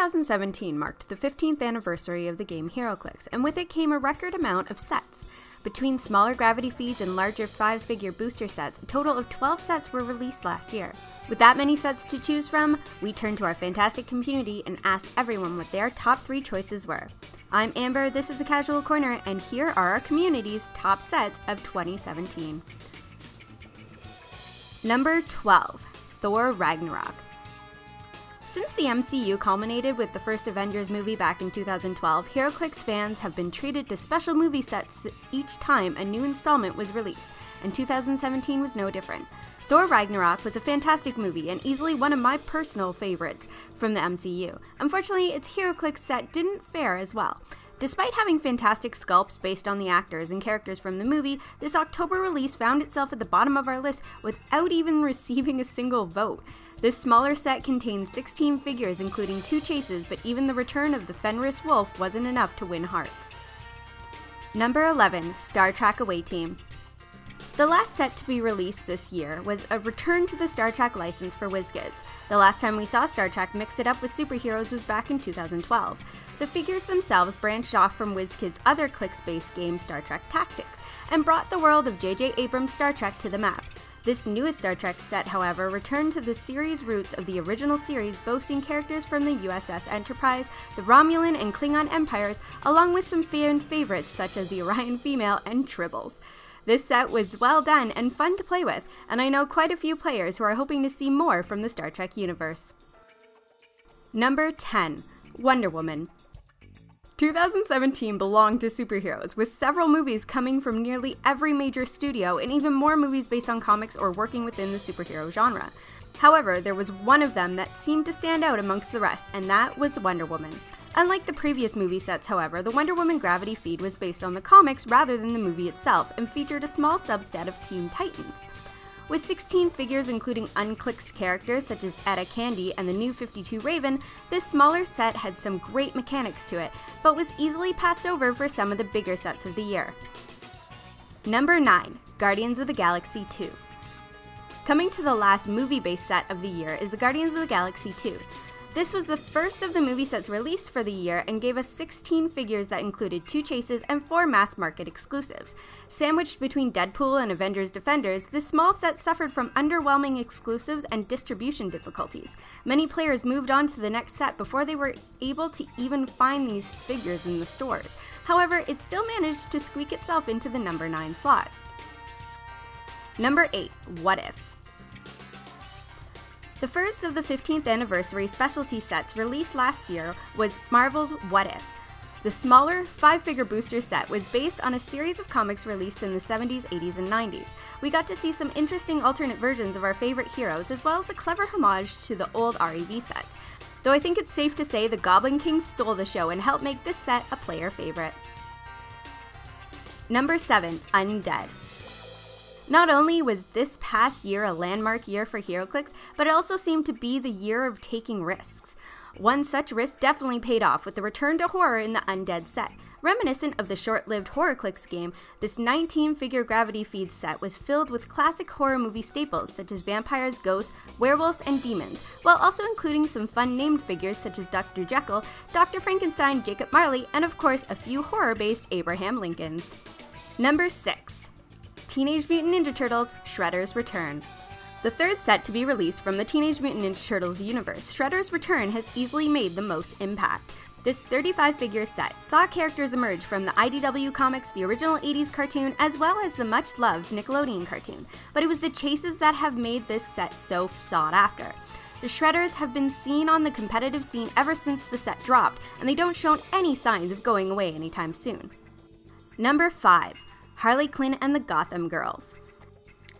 2017 marked the 15th anniversary of the game Heroclix, and with it came a record amount of sets. Between smaller gravity feeds and larger 5-figure booster sets, a total of 12 sets were released last year. With that many sets to choose from, we turned to our fantastic community and asked everyone what their top 3 choices were. I'm Amber, this is the Casual Corner, and here are our community's top sets of 2017. Number 12, Thor Ragnarok. Since the MCU culminated with the first Avengers movie back in 2012, Heroclix fans have been treated to special movie sets each time a new installment was released, and 2017 was no different. Thor Ragnarok was a fantastic movie and easily one of my personal favorites from the MCU. Unfortunately, its Heroclix set didn't fare as well. Despite having fantastic sculpts based on the actors and characters from the movie, this October release found itself at the bottom of our list without even receiving a single vote. This smaller set contains 16 figures including 2 chases, but even the return of the Fenris Wolf wasn't enough to win hearts. Number 11, Star Trek Away Team. The last set to be released this year was a return to the Star Trek license for WizKids. The last time we saw Star Trek mix it up with superheroes was back in 2012. The figures themselves branched off from WizKids' other Clix-based game Star Trek Tactics, and brought the world of J.J. Abrams' Star Trek to the map. This newest Star Trek set, however, returned to the series' roots of the original series, boasting characters from the USS Enterprise, the Romulan and Klingon empires, along with some fan favorites such as the Orion Female and Tribbles. This set was well done and fun to play with, and I know quite a few players who are hoping to see more from the Star Trek universe. Number 10, Wonder Woman. 2017 belonged to superheroes, with several movies coming from nearly every major studio and even more movies based on comics or working within the superhero genre. However, there was one of them that seemed to stand out amongst the rest, and that was Wonder Woman. Unlike the previous movie sets, however, the Wonder Woman gravity feed was based on the comics rather than the movie itself, and featured a small subset of Teen Titans. With 16 figures including unclicked characters such as Etta Candy and the new 52 Raven, this smaller set had some great mechanics to it, but was easily passed over for some of the bigger sets of the year. Number 9, Guardians of the Galaxy 2. Coming to the last movie-based set of the year is the Guardians of the Galaxy 2. This was the first of the movie sets released for the year and gave us 16 figures that included 2 chases and 4 mass market exclusives. Sandwiched between Deadpool and Avengers Defenders, this small set suffered from underwhelming exclusives and distribution difficulties. Many players moved on to the next set before they were able to even find these figures in the stores. However, it still managed to squeak itself into the number 9 slot. Number 8, What If. The first of the 15th anniversary specialty sets released last year was Marvel's What If. The smaller, 5-figure booster set was based on a series of comics released in the 70s, 80s, and 90s. We got to see some interesting alternate versions of our favorite heroes, as well as a clever homage to the old REV sets. Though I think it's safe to say the Goblin King stole the show and helped make this set a player favorite. Number 7, Undead. Not only was this past year a landmark year for Heroclix, but it also seemed to be the year of taking risks. One such risk definitely paid off with the return to horror in the Undead set. Reminiscent of the short-lived Heroclix game, this 19-figure gravity feed set was filled with classic horror movie staples such as vampires, ghosts, werewolves, and demons, while also including some fun named figures such as Dr. Jekyll, Dr. Frankenstein, Jacob Marley, and of course a few horror-based Abraham Lincolns. Number 6. Teenage Mutant Ninja Turtles Shredder's Return. The third set to be released from the Teenage Mutant Ninja Turtles universe, Shredder's Return has easily made the most impact. This 35-figure set saw characters emerge from the IDW comics, the original 80s cartoon, as well as the much-loved Nickelodeon cartoon, but it was the chases that have made this set so sought after. The Shredders have been seen on the competitive scene ever since the set dropped, and they don't show any signs of going away anytime soon. Number 5. Harley Quinn and the Gotham Girls.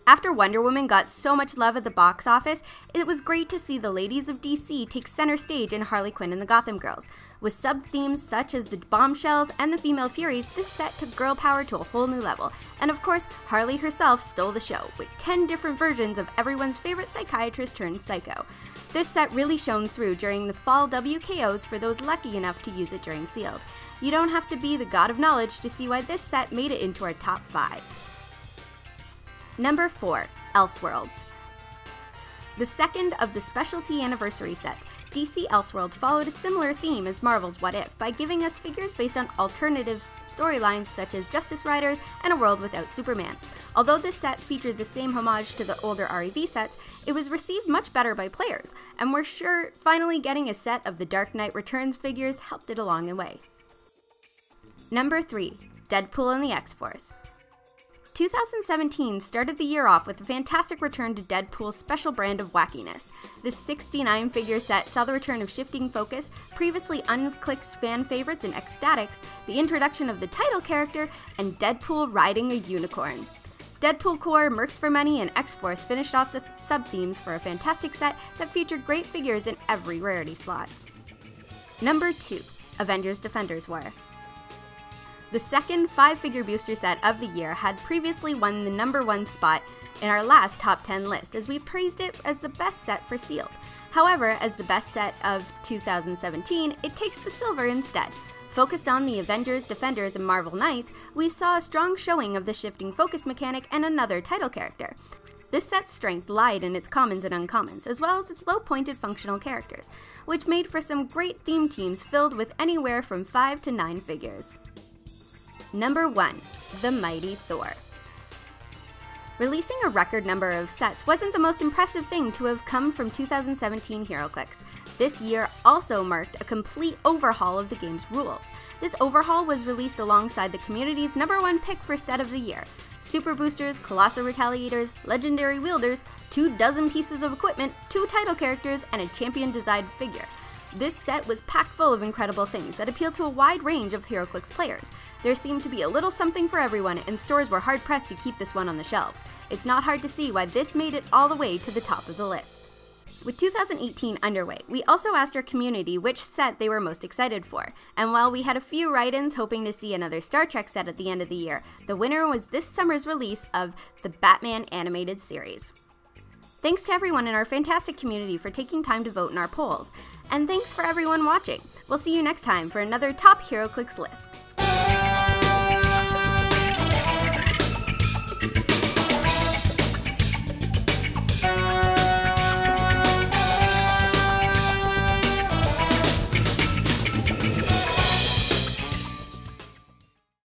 After Wonder Woman got so much love at the box office, it was great to see the ladies of DC take center stage in Harley Quinn and the Gotham Girls. With sub-themes such as the Bombshells and the Female Furies, this set took girl power to a whole new level. And of course, Harley herself stole the show, with 10 different versions of everyone's favorite psychiatrist turned psycho. This set really shone through during the fall WKOs for those lucky enough to use it during Sealed. You don't have to be the god of knowledge to see why this set made it into our top 5. Number 4, Elseworlds. The second of the specialty anniversary sets, DC Elseworlds followed a similar theme as Marvel's What If by giving us figures based on alternative storylines such as Justice Riders and A World Without Superman. Although this set featured the same homage to the older REV sets, it was received much better by players, and we're sure finally getting a set of the Dark Knight Returns figures helped it along the way. Number 3. Deadpool and the X-Force. 2017 started the year off with a fantastic return to Deadpool's special brand of wackiness. This 69 figure set saw the return of Shifting Focus, previously unclicked fan favorites in Ecstatics, the introduction of the title character, and Deadpool riding a unicorn. Deadpool Core, Mercs for Money, and X-Force finished off the sub-themes for a fantastic set that featured great figures in every rarity slot. Number 2. Avengers Defenders War. The second 5-figure booster set of the year had previously won the number 1 spot in our last top 10 list, as we praised it as the best set for sealed. However, as the best set of 2017, it takes the silver instead. Focused on the Avengers, Defenders, and Marvel Knights, we saw a strong showing of the Shifting Focus mechanic and another title character. This set's strength lied in its commons and uncommons, as well as its low-pointed functional characters, which made for some great theme teams filled with anywhere from 5 to 9 figures. Number 1. The Mighty Thor. Releasing a record number of sets wasn't the most impressive thing to have come from 2017 Heroclix. This year also marked a complete overhaul of the game's rules. This overhaul was released alongside the community's number 1 pick for set of the year: Super Boosters, Colossal Retaliators, Legendary Wielders, 24 pieces of equipment, 2 title characters, and a champion-designed figure. This set was packed full of incredible things that appealed to a wide range of Heroclix players. There seemed to be a little something for everyone, and stores were hard-pressed to keep this one on the shelves. It's not hard to see why this made it all the way to the top of the list. With 2018 underway, we also asked our community which set they were most excited for, and while we had a few write-ins hoping to see another Star Trek set at the end of the year, the winner was this summer's release of the Batman animated series. Thanks to everyone in our fantastic community for taking time to vote in our polls, and thanks for everyone watching. We'll see you next time for another Top Heroclix list.